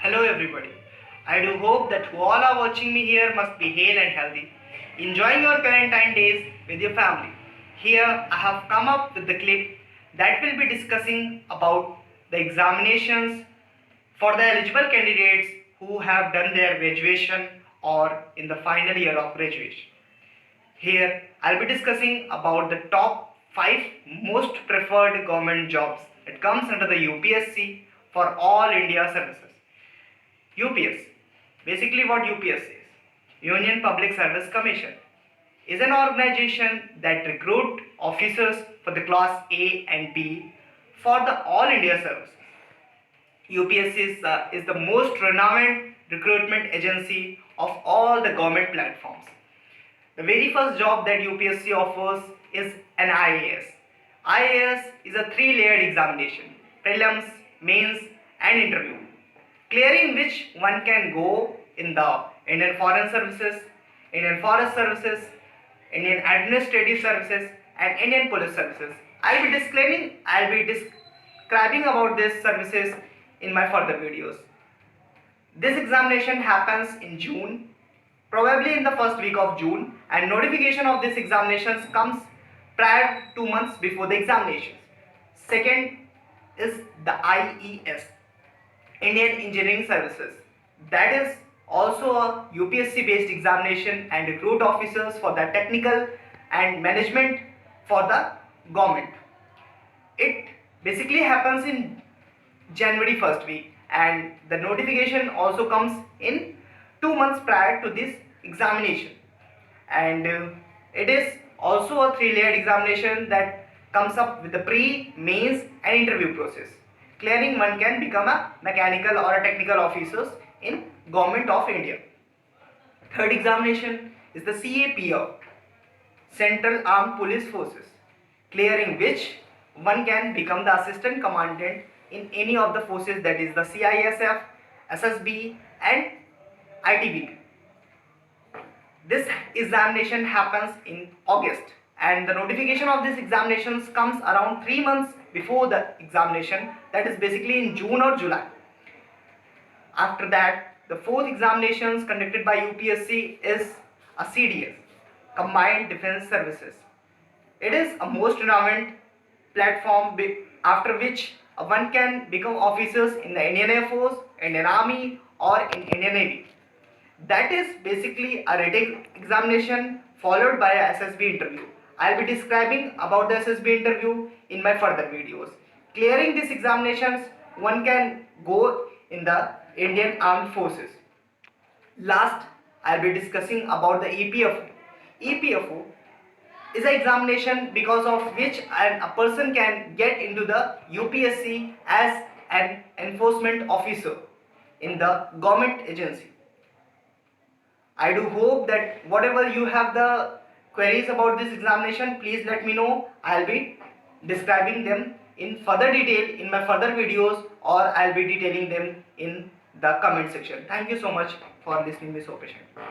Hello everybody. I do hope that who all are watching me here must be hale and healthy, enjoying your quarantine days with your family. Here I have come up with the clip that will be discussing about the examinations for the eligible candidates who have done their graduation or in the final year of graduation. Here I'll be discussing about the top 5 most preferred government jobs that comes under the UPSC for all India services. UPS. Basically what UPS is, Union Public Service Commission, is an organization that recruit officers for the class A and B for the all India services. UPSC is the most renowned recruitment agency of all the government platforms. The very first job that UPSC offers is an IAS. IAS is a three-layered examination, prelims, mains and interview, clearing which one can go in the Indian Foreign Services, Indian Forest Services, Indian Administrative Services and Indian Police Services. I'll be describing about these services in my further videos. This examination happens in June, probably in the first week of June, and notification of this examinations comes prior 2 months before the examinations. Second is the IES, Indian Engineering Services. That is also a UPSC based examination and recruit officers for the technical and management for the government. It basically happens in January first week and the notification also comes in 2 months prior to this examination, and it is also a three-layered examination that comes up with the pre, mains and interview process. Clearing one can become a mechanical or a technical officers in Government of India. Third examination is the CAPO, Central Armed Police Forces, clearing which one can become the assistant commandant in any of the forces, that is the CISF, SSB and ITBP. This examination happens in August and the notification of this examinations comes around 3 months before the examination, that is basically in June or July. After that, the fourth examinations conducted by UPSC is a CDS, Combined Defense Services. It is a most renowned platform after which one can become officers in the Indian Air Force, Indian Army or in Indian Navy. That is basically a written examination followed by a SSB interview. I'll be describing about the SSB interview in my further videos. Clearing these examinations, one can go in the Indian Armed Forces. Last, I'll be discussing about the EPFO. EPFO is an examination because of which a person can get into the UPSC as an enforcement officer in the government agency. I do hope that whatever you have the queries about this examination, please let me know. I'll be describing them in further detail in my further videos, or I'll be detailing them in the comment section. Thank you so much for listening me so patiently.